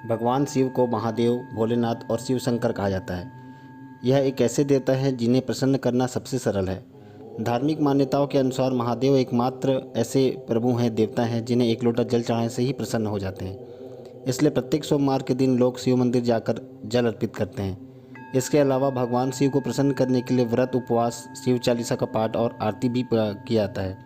भगवान शिव को महादेव, भोलेनाथ और शिव शंकर कहा जाता है। यह एक ऐसे देवता हैं जिन्हें प्रसन्न करना सबसे सरल है। धार्मिक मान्यताओं के अनुसार महादेव एकमात्र ऐसे प्रभु हैं, देवता हैं जिन्हें एक लोटा जल चढ़ाने से ही प्रसन्न हो जाते हैं। इसलिए प्रत्येक सोमवार के दिन लोग शिव मंदिर जाकर जल अर्पित करते हैं। इसके अलावा भगवान शिव को प्रसन्न करने के लिए व्रत, उपवास, शिव चालीसा का पाठ और आरती भी किया जाता है।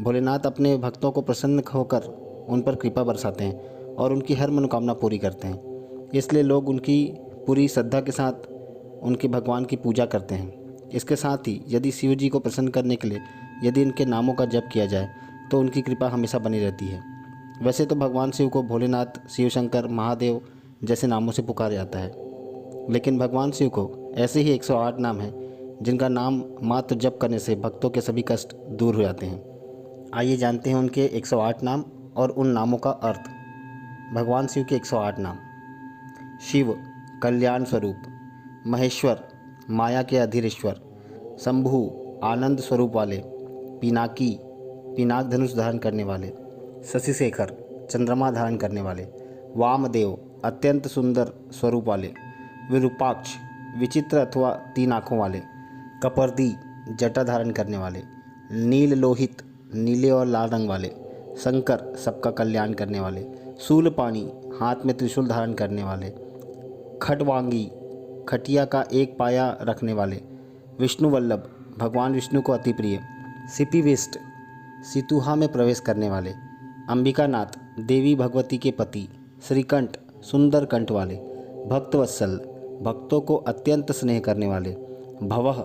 भोलेनाथ अपने भक्तों को प्रसन्न होकर उन पर कृपा बरसाते हैं और उनकी हर मनोकामना पूरी करते हैं। इसलिए लोग उनकी पूरी श्रद्धा के साथ उनके भगवान की पूजा करते हैं। इसके साथ ही यदि शिव जी को प्रसन्न करने के लिए यदि इनके नामों का जप किया जाए तो उनकी कृपा हमेशा बनी रहती है। वैसे तो भगवान शिव को भोलेनाथ, शिव शंकर, महादेव जैसे नामों से पुकारा जाता है, लेकिन भगवान शिव को ऐसे ही 108 नाम हैं जिनका नाम मात्र जप करने से भक्तों के सभी कष्ट दूर हो जाते हैं। आइए जानते हैं उनके 108 नाम और उन नामों का अर्थ। भगवान शिव के 108 नाम। शिव, कल्याण स्वरूप। महेश्वर, माया के अधीरेश्वर। शंभु, आनंद स्वरूप वाले। पिनाकी, पिनाक धनुष धारण करने वाले। शशिशेखर, चंद्रमा धारण करने वाले। वामदेव, अत्यंत सुंदर स्वरूप वाले। विरूपाक्ष, विचित्र अथवा 3 आँखों वाले। कपर्दी, जटा धारण करने वाले। नील लोहित, नीले और लाल रंग वाले। शंकर, सबका कल्याण करने वाले। शूलपाणी, हाथ में त्रिशूल धारण करने वाले। खटवांगी, खटिया का एक पाया रखने वाले। विष्णु वल्लभ, भगवान विष्णु को अति प्रिय। सिपिविष्ट, सितुहा में प्रवेश करने वाले। अंबिकानाथ, देवी भगवती के पति। श्रीकंठ, सुंदर कंठ वाले। भक्तवत्सल, भक्तों को अत्यंत स्नेह करने वाले। भवः,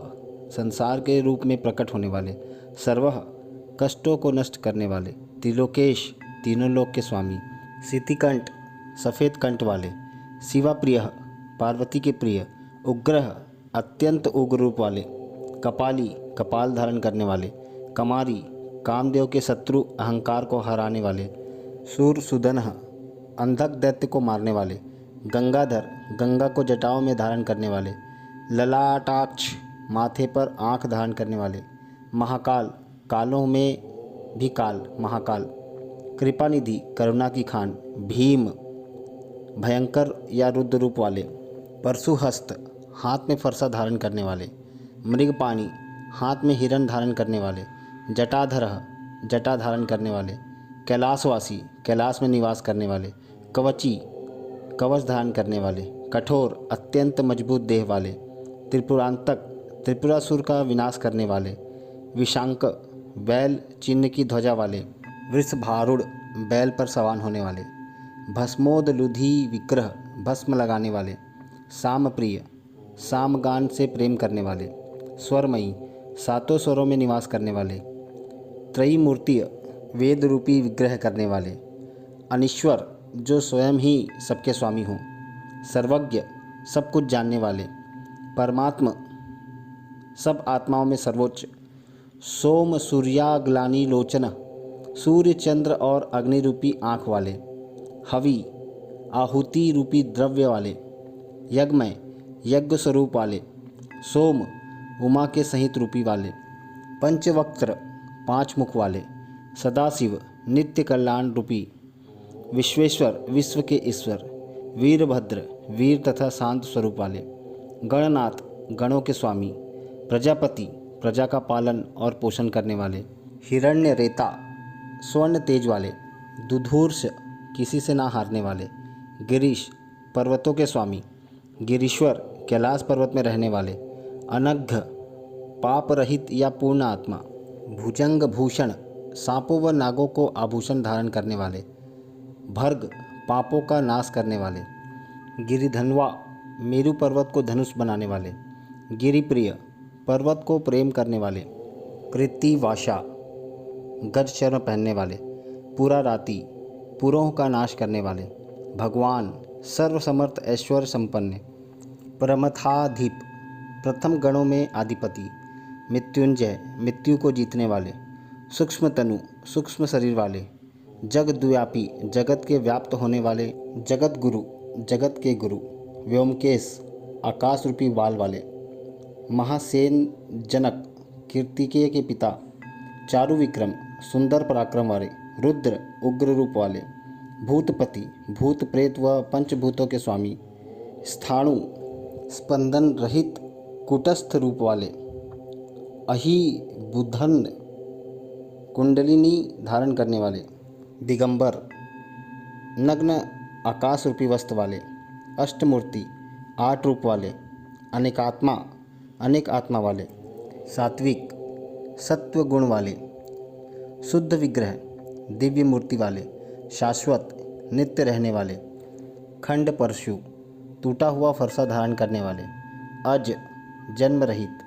संसार के रूप में प्रकट होने वाले। सर्वः, कष्टों को नष्ट करने वाले। त्रिलोकेश, तीनों लोक के स्वामी। सितिकंठ, सफ़ेद कंठ वाले। शिवाप्रिय, पार्वती के प्रिय। उग्रह, अत्यंत उग्र रूप वाले। कपाली, कपाल धारण करने वाले। कमारी, कामदेव के शत्रु अहंकार को हराने वाले। सूरसुदनः, अंधक दैत्य को मारने वाले। गंगाधर, गंगा को जटाओं में धारण करने वाले। ललाटाक्ष, माथे पर आँख धारण करने वाले। महाकाल, कालों में भी काल, महाकाल। कृपानिधि, करुणा की खान। भीम, भयंकर या रुद्र रूप वाले। परशुहस्त, हाथ में फरसा धारण करने वाले। मृगपाणी, हाथ में हिरण धारण करने वाले। जटाधरः, जटा धारण करने वाले। कैलाशवासी, कैलाश में निवास करने वाले। कवची, कवच धारण करने वाले। कठोर, अत्यंत मजबूत देह वाले। त्रिपुरांतक, त्रिपुरासुर का विनाश करने वाले। विशांक, बैल चिन्ह की ध्वजा वाले। वृषभारूढ़, बैल पर सवार होने वाले। भस्मोदलुधि विग्रह, भस्म लगाने वाले। सामप्रिय, सामगान से प्रेम करने वाले। स्वरमयी, 7 स्वरों में निवास करने वाले। त्रयीमूर्तिय, वेद रूपी विग्रह करने वाले। अनीश्वर, जो स्वयं ही सबके स्वामी हों। सर्वज्ञ, सब कुछ जानने वाले। परमात्मा, सब आत्माओं में सर्वोच्च। सोम सूर्याग्लानी लोचन, सूर्य, चंद्र और अग्नि रूपी आँख वाले। हवि, आहुति रूपी द्रव्य वाले। यज्ञमय, यज्ञ स्वरूप वाले। सोम, उमा के सहित रूपी वाले। पंचवक्त्र, 5 मुख वाले। सदाशिव, नित्य कल्याण रूपी। विश्वेश्वर, विश्व के ईश्वर। वीरभद्र, वीर तथा शांत स्वरूप वाले। गणनाथ, गणों के स्वामी। प्रजापति, प्रजा का पालन और पोषण करने वाले। हिरण्य रेता, स्वर्ण तेज वाले। दुधूर्ष, किसी से ना हारने वाले। गिरीश, पर्वतों के स्वामी। गिरीश्वर, कैलाश पर्वत में रहने वाले। अनघ, पाप रहित या पूर्ण आत्मा। भुजंग भूषण, सांपों व नागों को आभूषण धारण करने वाले। भर्ग, पापों का नाश करने वाले। गिरिधनवा, मेरु पर्वत को धनुष बनाने वाले। गिरिप्रिय, पर्वत को प्रेम करने वाले। कृत्तिवासा, गज चर्म पहनने वाले। पुराराती, पुरों का नाश करने वाले। भगवान, सर्वसमर्थ ऐश्वर्य संपन्न। प्रमथाधिप, प्रथम गणों में आधिपति। मृत्युंजय, मृत्यु को जीतने वाले। सूक्ष्म तनु, सूक्ष्म शरीर वाले। जगद्व्यापी, जगत के व्याप्त होने वाले। जगत गुरु, जगत के गुरु। व्योमकेश, आकाश रूपी बाल वाले। महासेन जनक, कीर्तिकेय के पिता। चारु विक्रम, सुंदर पराक्रम वाले। रुद्र, उग्र रूप वाले। भूतपति, भूत प्रेत व पंचभूतों के स्वामी। स्थाणु, स्पंदन रहित कूटस्थ रूप वाले। अहि बुधन, कुंडलिनी धारण करने वाले। दिगंबर, नग्न आकाश रूपी वस्त्र वाले। अष्टमूर्ति, 8 रूप वाले। अनेकात्मा, अनेक आत्मा वाले। सात्विक, सत्व गुण वाले। शुद्ध विग्रह, दिव्य मूर्ति वाले। शाश्वत, नित्य रहने वाले। खंड परशु, टूटा हुआ फरसा धारण करने वाले। अज, जन्म रहित।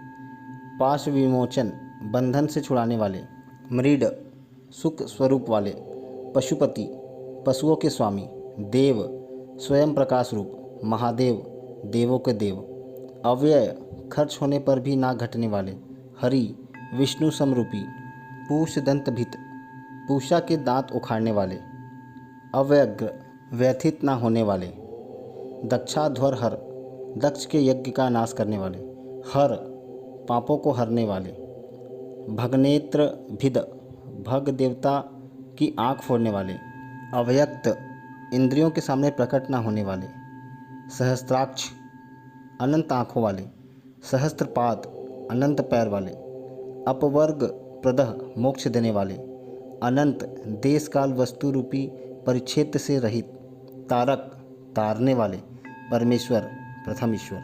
पाश विमोचन, बंधन से छुड़ाने वाले। मृड, सुख स्वरूप वाले। पशुपति, पशुओं के स्वामी। देव, स्वयं प्रकाश रूप। महादेव, देवों के देव। अव्यय, खर्च होने पर भी ना घटने वाले। हरि, विष्णु समरूपी। पूष दंत भित, पूषा के दांत उखाड़ने वाले। अव्यग्र, व्यथित ना होने वाले। दक्षाध्वर हर, दक्ष के यज्ञ का नाश करने वाले। हर, पापों को हरने वाले। भगनेत्र भिद, भग देवता की आँख फोड़ने वाले। अव्यक्त, इंद्रियों के सामने प्रकट ना होने वाले। सहस्त्राक्ष, अनंत आँखों वाले। सहस्त्रपाद, अनंत पैर वाले। अपवर्ग प्रदह, मोक्ष देने वाले। अनंत, देश काल वस्तु रूपी परिच्छेद से रहित। तारक, तारने वाले। परमेश्वर, प्रथम ईश्वर।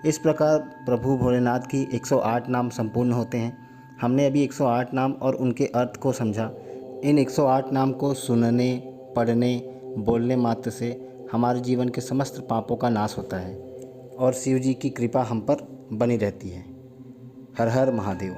इस प्रकार प्रभु भोलेनाथ की 108 नाम संपूर्ण होते हैं। हमने अभी 108 नाम और उनके अर्थ को समझा। इन 108 नाम को सुनने, पढ़ने, बोलने मात्र से हमारे जीवन के समस्त पापों का नाश होता है और शिव जी की कृपा हम पर बनी रहती है। हर हर महादेव।